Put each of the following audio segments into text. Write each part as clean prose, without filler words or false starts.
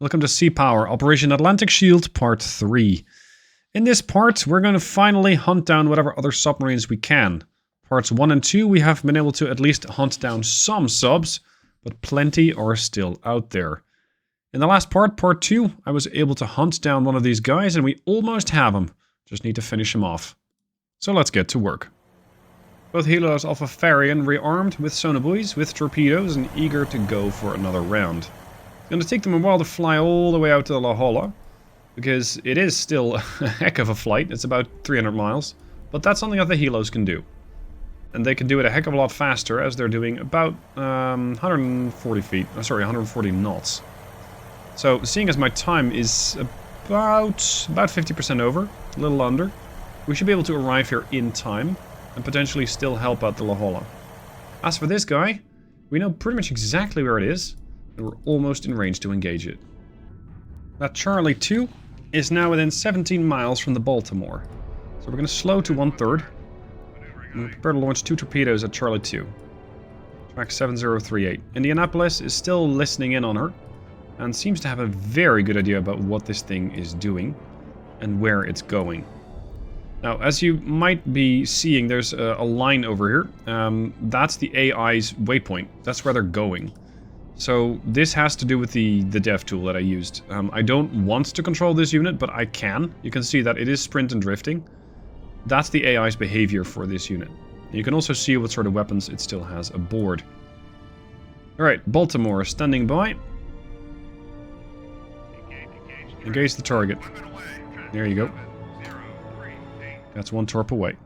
Welcome to Sea Power, Operation Atlantic Shield, Part 3. In this part, we're going to finally hunt down whatever other submarines we can. Parts 1 and 2, we have been able to at least hunt down some subs, but plenty are still out there. In the last part, Part 2, I was able to hunt down one of these guys and we almost have him. Just need to finish him off. So let's get to work. Both helos off of Farian rearmed with sonobuoys, with torpedoes, and eager to go for another round. It's going to take them a while to fly all the way out to La Jolla, because it is still a heck of a flight. It's about 300 miles, but that's something that the helos can do. And they can do it a heck of a lot faster, as they're doing about 140 knots. So, seeing as my time is about 50% over, a little under, we should be able to arrive here in time and potentially still help out the La Jolla. As for this guy, we know pretty much exactly where it is, and we're almost in range to engage it. That Charlie 2 is now within 17 miles from the Baltimore. So we're going to slow to 1/3. And we're prepared to launch 2 torpedoes at Charlie 2. Track 7038. Indianapolis is still listening in on her, and seems to have a very good idea about what this thing is doing, and where it's going. Now, as you might be seeing, there's a line over here. That's the AI's waypoint. That's where they're going. So this has to do with the dev tool that I used. I don't want to control this unit, but I can. You can see that it is sprint and drifting. That's the AI's behavior for this unit. You can also see what sort of weapons it still has aboard. Alright, Baltimore standing by. Engage the target. There you go. That's 1 torp away.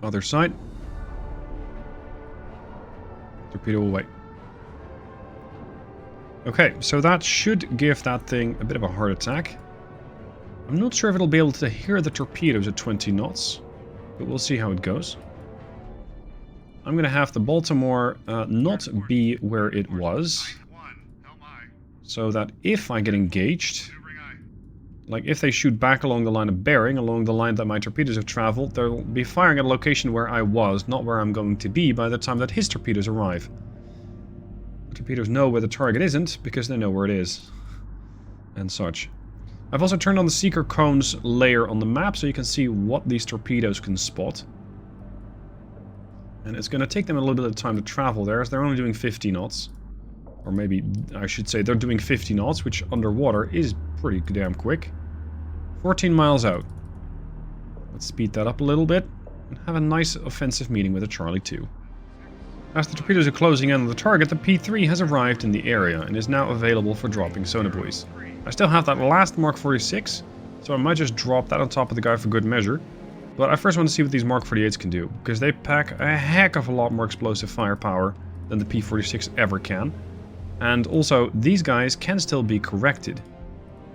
Other side. Torpedo away. Okay, so that should give that thing a bit of a heart attack. I'm not sure if it'll be able to hear the torpedoes at 20 knots, but we'll see how it goes. I'm going to have the Baltimore not be where it was, so that if I get engaged, like if they shoot back along the line of bearing, along the line that my torpedoes have traveled, they'll be firing at a location where I was, not where I'm going to be by the time that his torpedoes arrive. The torpedoes know where the target isn't, because they know where it is. And such. I've also turned on the seeker cones layer on the map, so you can see what these torpedoes can spot. And it's going to take them a little bit of time to travel there, as they're only doing 50 knots. Or maybe, I should say, they're doing 50 knots, which underwater is pretty damn quick. 14 miles out. Let's speed that up a little bit and have a nice offensive meeting with a Charlie 2. As the torpedoes are closing in on the target, the P3 has arrived in the area and is now available for dropping sonobuoys. I still have that last Mark 46, so I might just drop that on top of the guy for good measure. But I first want to see what these Mark 48s can do, because they pack a heck of a lot more explosive firepower than the P46 ever can. And also, these guys can still be corrected.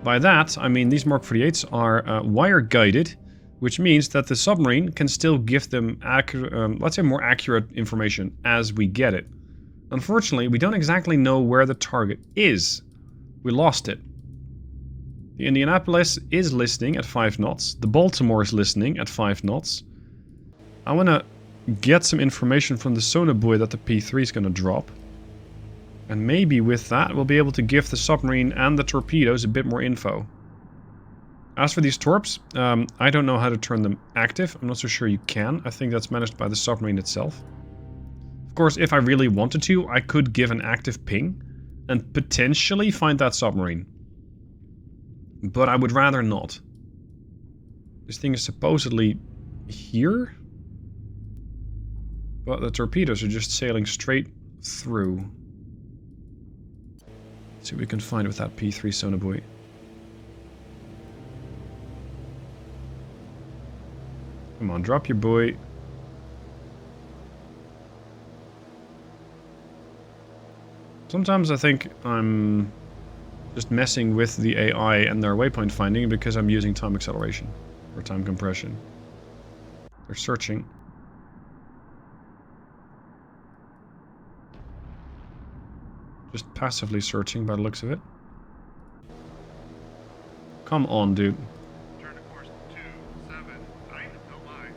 By that, I mean these Mark 48s are wire-guided, which means that the submarine can still give them, let's say, more accurate information as we get it. Unfortunately, we don't exactly know where the target is. We lost it. The Indianapolis is listening at 5 knots. The Baltimore is listening at 5 knots. I want to get some information from the sonobuoy that the P3 is going to drop. And maybe with that, we'll be able to give the submarine and the torpedoes a bit more info. As for these torps, I don't know how to turn them active. I'm not so sure you can. I think that's managed by the submarine itself. Of course, if I really wanted to, I could give an active ping and potentially find that submarine. But I would rather not. This thing is supposedly here. But the torpedoes are just sailing straight through. See what we can find with that P3 sonobuoy. Come on, drop your buoy. Sometimes I think I'm just messing with the AI and their waypoint finding because I'm using time acceleration or time compression. They're searching. Just passively searching by the looks of it. Come on, dude. Turn to course 279, no line.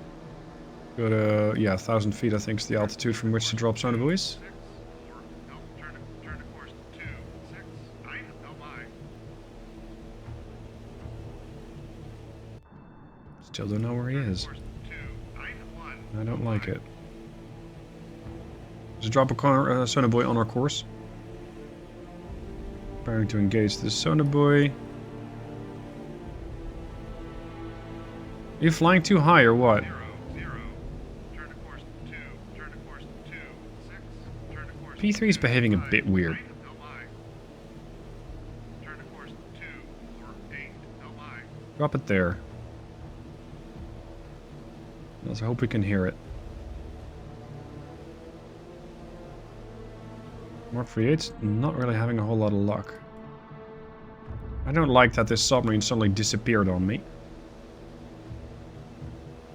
Go to, yeah, 1,000 feet I think is the altitude from which to drop sonobuoys. Turn to course 26. Still don't know where he is. Course 291. I don't like it. Just drop a sonobuoy on our course. Preparing to engage the sonobuoy. Are you flying too high or what? 0. Turn to course 2. Turn to course 2. 6. Turn to course P3 is behaving a bit weird. 9, no lie. Turn to course 2 or 8, no lie. Drop it there. Let's hope we can hear it. Mark 38's not really having a whole lot of luck. I don't like that this submarine suddenly disappeared on me.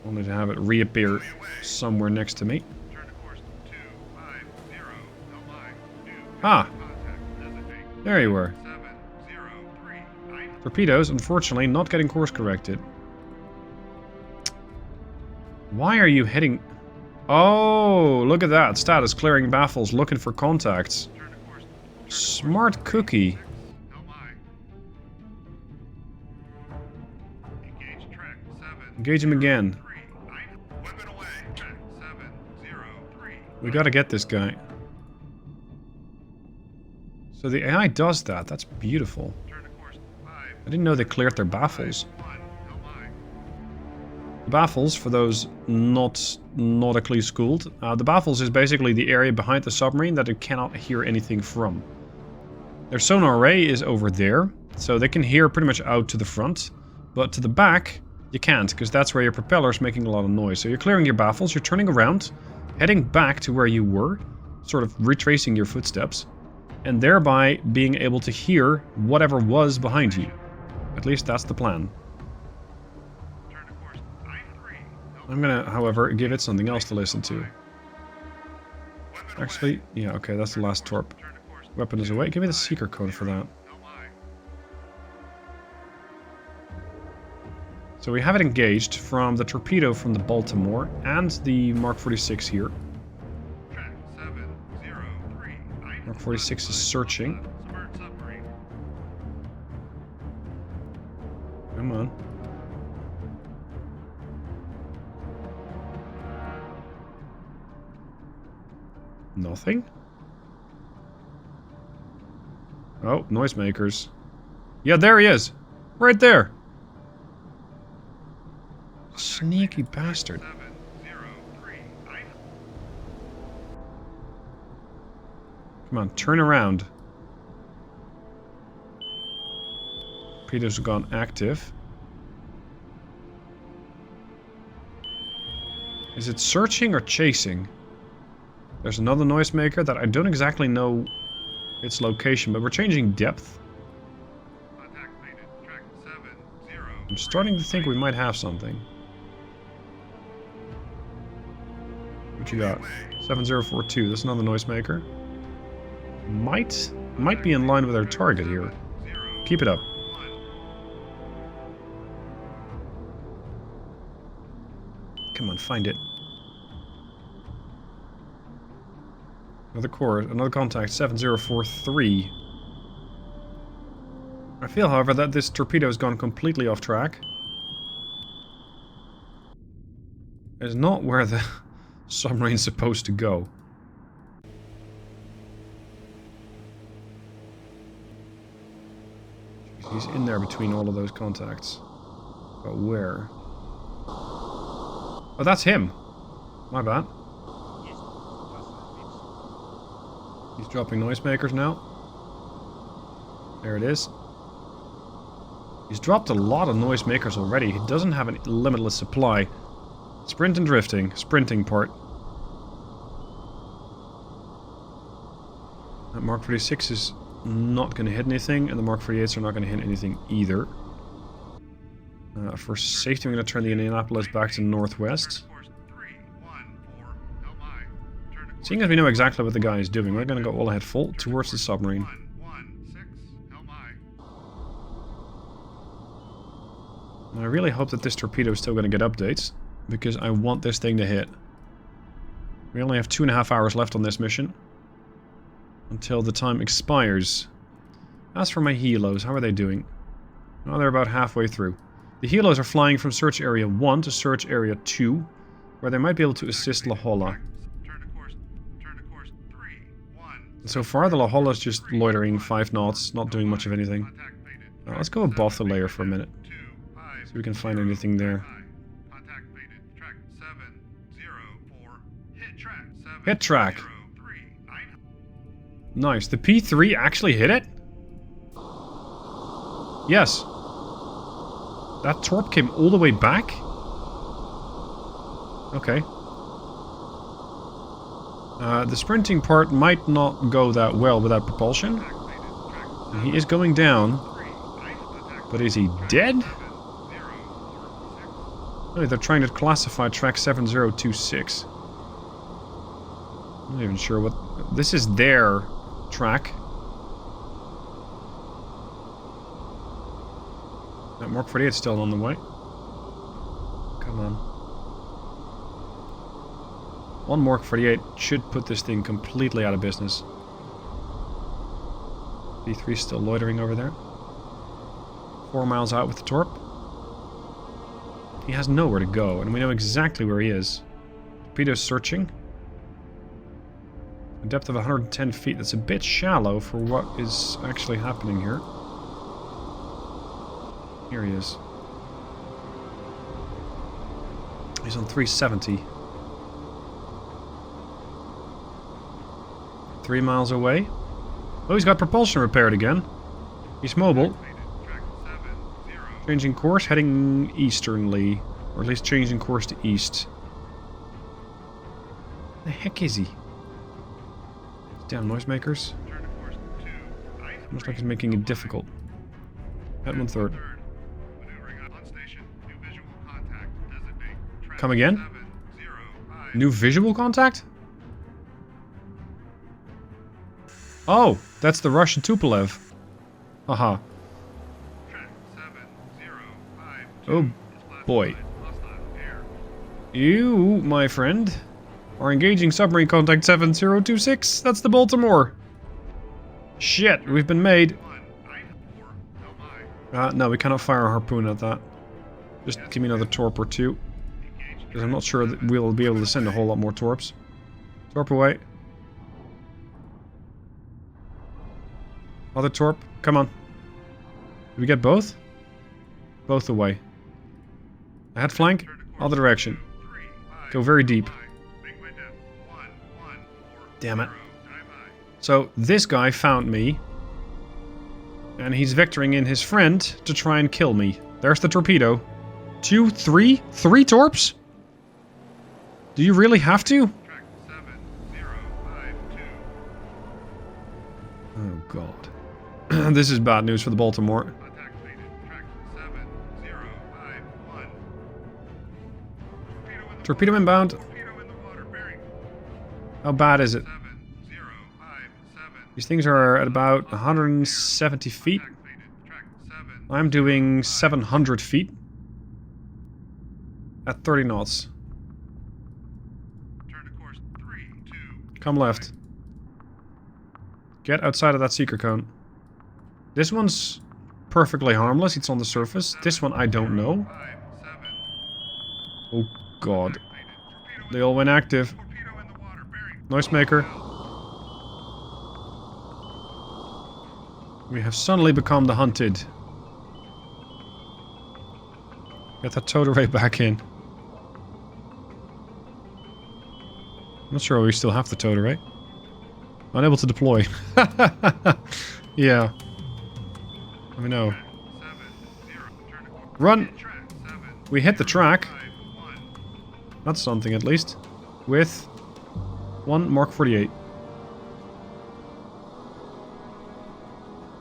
Only to have it reappear somewhere next to me. Turn to course 250, no lie. New Ah, contact designate there you were. 703. Torpedoes, unfortunately, not getting course corrected. Why are you heading... Oh, look at that. Status, clearing baffles, looking for contacts. Turn to course Smart cookie. no lie. Engage track 7. Engage him again. 3. Weapon away. Track 703. We gotta get this guy. So the AI does that. That's beautiful. Turn to course 5. I didn't know they cleared their baffles. 1, no lie. Baffles, for those not nautically schooled, the baffles is basically the area behind the submarine that it cannot hear anything from. Their sonar array is over there, so they can hear pretty much out to the front, but to the back you can't, because that's where your propeller's making a lot of noise. So you're clearing your baffles, you're turning around, heading back to where you were, sort of retracing your footsteps, and thereby being able to hear whatever was behind you. At least that's the plan. Turn to course 93. No I'm gonna, however, give it something else to listen to. weapon Actually, yeah, okay, that's the last torp. Turn to course Weapon is away. Give me the seeker code for that. no lie. So we have it engaged from the torpedo from the Baltimore and the Mark 46 here. Track 703. Mark 46 is searching. Submerged submarine. Come on. Nothing? Oh, noisemakers. Yeah, there he is. Right there. Sneaky bastard. 703. Come on, turn around. Torpedoes have gone active. Is it searching or chasing? There's another noisemaker that I don't exactly know its location, but we're changing depth. Contact fated. Track 70. I'm starting to think we might have something. What you got? 7042. That's another noisemaker. Might be in line with our target here. Keep it up. Come on, find it. Another contact, 7043. I feel, however, that this torpedo has gone completely off track. It's not where the submarine's supposed to go. He's in there between all of those contacts. But where? Oh, that's him. My bad. He's dropping noisemakers now. There it is. He's dropped a lot of noisemakers already. He doesn't have a limitless supply. Sprint and drifting. Sprinting part. That Mark 46 is not going to hit anything, and the Mark 48s are not going to hit anything either. For safety, I'm going to turn the Indianapolis back to northwest. Seeing as we know exactly what the guy is doing, we're going to go all ahead full towards the submarine. And I really hope that this torpedo is still going to get updates, because I want this thing to hit. We only have 2.5 hours left on this mission, until the time expires. As for my helos, how are they doing? Oh, they're about halfway through. The helos are flying from search area 1 to search area 2, where they might be able to assist La Holla. Turn to course 3, 1. So far, the La Holla is just loitering 5 knots, not doing much of anything. Contact faded. Now, let's go above the layer for a minute. 2, 5. See if we can find anything there. Contact faded. Track 704. Hit track 7. Hit track. 3, 9. Nice. The P3 actually hit it? Yes. That torp came all the way back? Okay. The sprinting part might not go that well without propulsion. And he is going down. But is he dead? Oh, they're trying to classify track 7026. I'm not even sure what... This is their track. That Mark 48 is still on the way. Come on. One Mark 48 should put this thing completely out of business. B3 still loitering over there. 4 miles out with the torp. He has nowhere to go, and we know exactly where he is. Torpedoes searching. A depth of 110 feet. That's a bit shallow for what is actually happening here. Here he is. He's on 370. 3 miles away. Oh, he's got propulsion repaired again. He's mobile. Changing course, heading easternly. Or at least changing course to east. The heck is he? Damn noisemakers. Looks like he's making it difficult. At 1/3. Come again? New visual contact? Oh, that's the Russian Tupolev. Haha. Oh boy. You, my friend, are engaging submarine contact 7026. That's the Baltimore. Shit, we've been made. No, we cannot fire a harpoon at that. Just give me another torp or two. Because I'm not sure that we'll be able to send a whole lot more torps. Torp away. Other torp. Come on. Did we get both? Both away. Ahead flank. Other direction. Go very deep. Damn it. So, this guy found me. And he's vectoring in his friend to try and kill me. There's the torpedo. 2, 3? 3 torps? Do you really have to? Oh god. This is bad news for the Baltimore. Torpedo inbound. How bad is it? These things are at about 170 feet. I'm doing 700 feet. At 30 knots. Come left. Get outside of that seeker cone. This one's perfectly harmless. It's on the surface. This one I don't know. Oh god. They all went active. Noisemaker. We have suddenly become the hunted. Get that towed array back in. I'm not sure we still have the towed array. Unable to deploy. Yeah. Let me know. Run! We hit the track. That's something at least. With 1 Mark 48.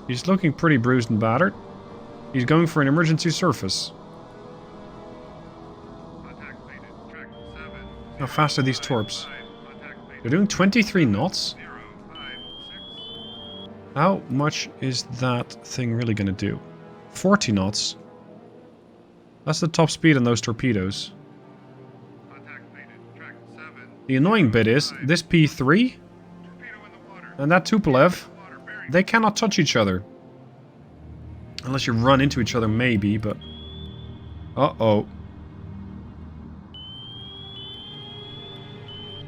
He's looking pretty bruised and battered. He's going for an emergency surface. How fast are these torps? They're doing 23 knots? How much is that thing really going to do? 40 knots? That's the top speed on those torpedoes. The annoying bit is, this P3 and that Tupolev, they cannot touch each other. Unless you run into each other, maybe, but Uh-oh.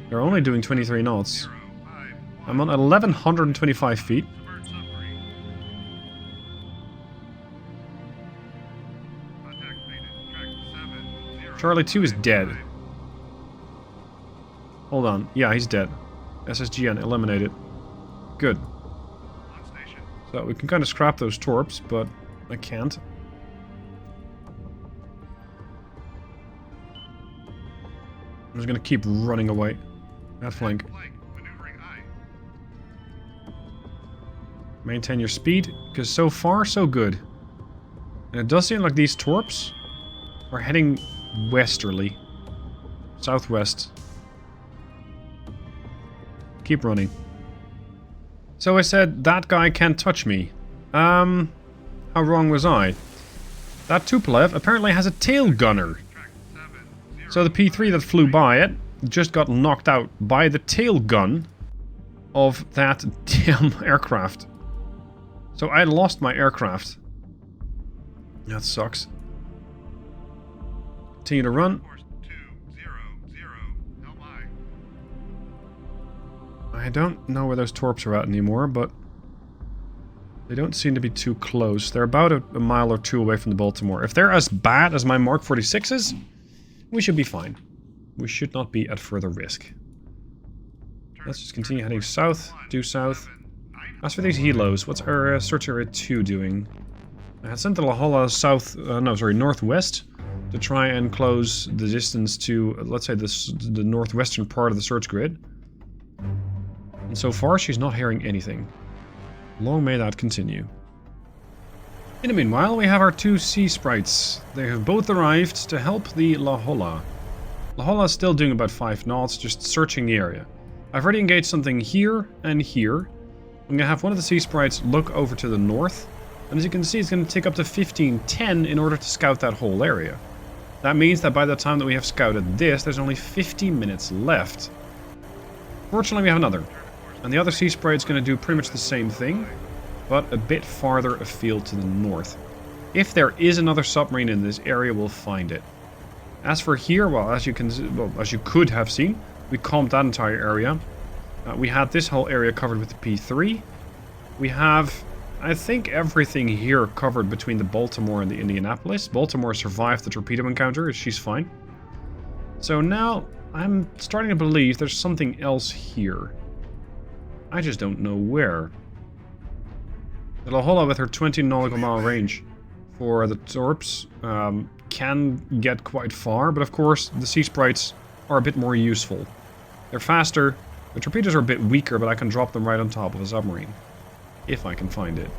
They're only doing 23 knots. I'm on 1,125 feet. Subvert submarine. Contact faded. Track 70. Charlie 2 is dead. Hold on. Yeah, he's dead. SSGN eliminated. Good. On station. So we can kind of scrap those torps, but I can't. I'm just gonna keep running away. That flank. Flank. Maneuvering I. Maintain your speed, because so far, so good. And it does seem like these torps are heading westerly. Southwest. Keep running. So I said, that guy can't touch me. How wrong was I? That Tupolev apparently has a tail gunner. Track 70. So the P3 that flew by it just got knocked out by the tail gun of that damn aircraft. So I lost my aircraft. That sucks. Continue to run. Course 200. Helm I. I don't know where those torps are at anymore, but they don't seem to be too close. They're about a mile or two away from the Baltimore. If they're as bad as my Mark 46s, we should be fine. We should not be at further risk. Let's just continue heading south, due south. As for these helos, what's our search area 2 doing? I had sent the La Jolla northwest to try and close the distance to, let's say, the northwestern part of the search grid. And so far, she's not hearing anything. Long may that continue. In the meanwhile, we have our 2 sea sprites. They have both arrived to help the La Jolla. La Jolla is still doing about 5 knots, just searching the area. I've already engaged something here and here. I'm going to have one of the sea sprites look over to the north. And as you can see, it's going to take up to 1510 in order to scout that whole area. That means that by the time that we have scouted this, there's only 50 minutes left. Fortunately, we have another. And the other sea sprite is going to do pretty much the same thing, but a bit farther afield to the north. If there is another submarine in this area, we'll find it. As for here, well, as you could have seen, we calmed that entire area. We had this whole area covered with the P3. We have, I think, everything here covered between the Baltimore and the Indianapolis. Baltimore survived the torpedo encounter, she's fine. So now, I'm starting to believe there's something else here. I just don't know where. The La Jolla with her 20 nautical mile range for the torps can get quite far, but of course the sea sprites are a bit more useful. They're faster, the torpedoes are a bit weaker, but I can drop them right on top of a submarine. If I can find it.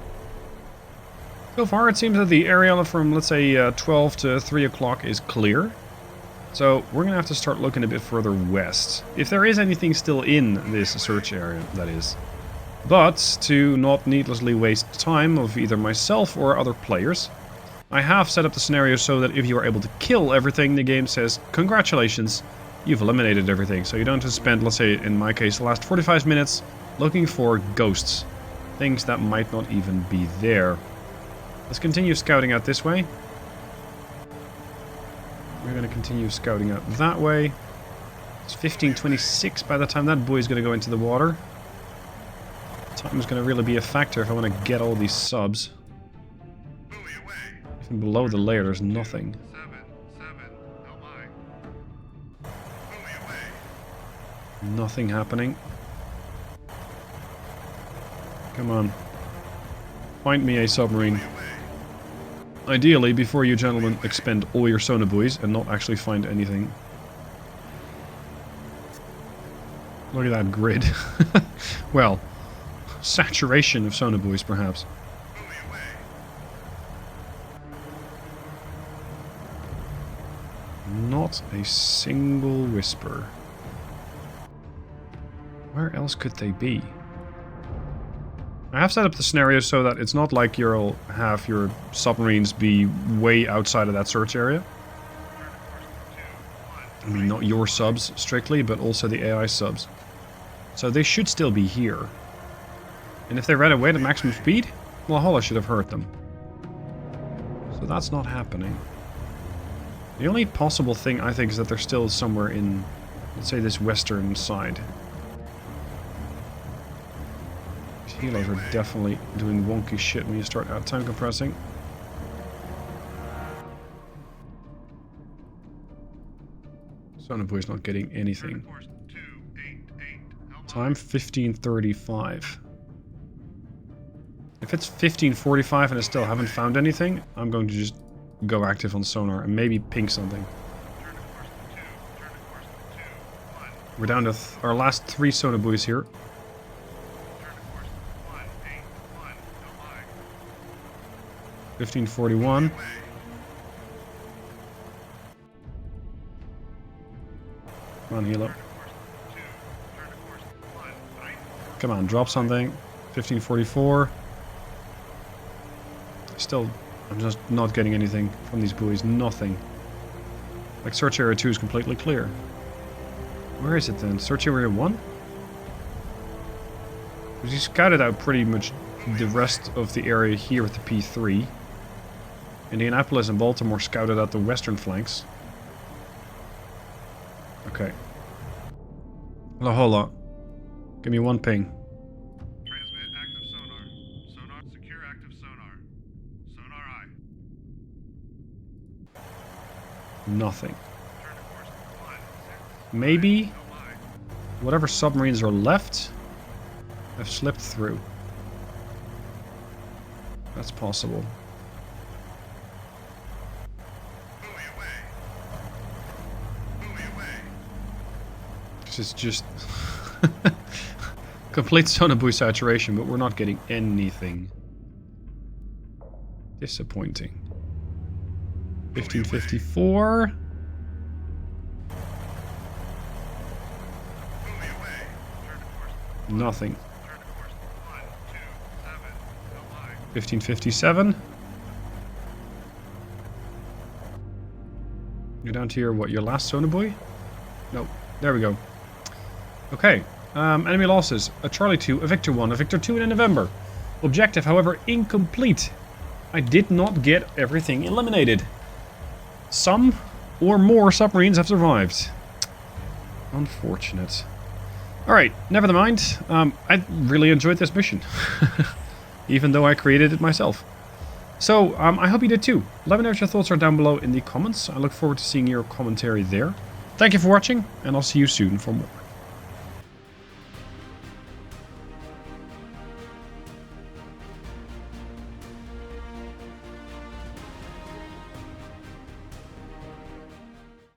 So far it seems that the area from, let's say, 12 to 3 o'clock is clear. So we're going to have to start looking a bit further west. If there is anything still in this search area, that is. But to not needlessly waste time of either myself or other players, I have set up the scenario so that if you are able to kill everything, the game says, congratulations, you've eliminated everything. So you don't have to spend, let's say, in my case, the last 45 minutes looking for ghosts. Things that might not even be there. Let's continue scouting out this way. We're going to continue scouting out that way. It's 15:26 by the time that boy's going to go into the water. Time is going to really be a factor if I want to get all these subs. Buoy away. Even below the layer, there's nothing. 7, helm I. Buoy away. Nothing happening. Come on. Find me a submarine. Ideally, before you gentlemen expend all your sonobuoys and not actually find anything. Look at that grid. Well, saturation of sonobuoys, perhaps. Not a single whisper. Where else could they be? I have set up the scenario so that it's not like you'll have your submarines be way outside of that search area. I mean, not your subs strictly, but also the AI subs. So they should still be here. And if they ran away at maximum speed, La Jolla should have hurt them. So that's not happening. The only possible thing, I think, is that they're still somewhere in, let's say, this western side. These helos are definitely doing wonky shit when you start out time compressing. Sonobuoy's not getting anything. Time 15:35. If it's 15:45 and I still haven't found anything, I'm going to just go active on sonar and maybe ping something. We're down to our last 3 sonobuoys here. 15:41. Come on, heal up. Come on, drop something. 15:44. Still, I'm just not getting anything from these buoys. Nothing. Like, search area 2 is completely clear. Where is it then? Search area 1? Because you scouted out pretty much the rest of the area here with the P3. Indianapolis and Baltimore scouted out the western flanks. Okay. La hola. Give me one ping. Transmit active sonar. Sonar secure active sonar. Sonar eye. Nothing. Turn to course 1, 6. Maybe whatever submarines are left have slipped through. That's possible. Buoy away. Buoy away. This is just complete sonobuoy saturation, but we're not getting anything. Disappointing. 15:54. Nothing. 15:57. You're down to your, what, your last sonobuoy? No, there we go. Okay, enemy losses. A Charlie 2, a Victor 1, a Victor 2 in November. Objective, however, incomplete. I did not get everything eliminated. Some or more submarines have survived. Unfortunate. Alright, never mind. I really enjoyed this mission. Even though I created it myself. So, I hope you did too. Let me know what your thoughts are down below in the comments. I look forward to seeing your commentary there. Thank you for watching, and I'll see you soon for more.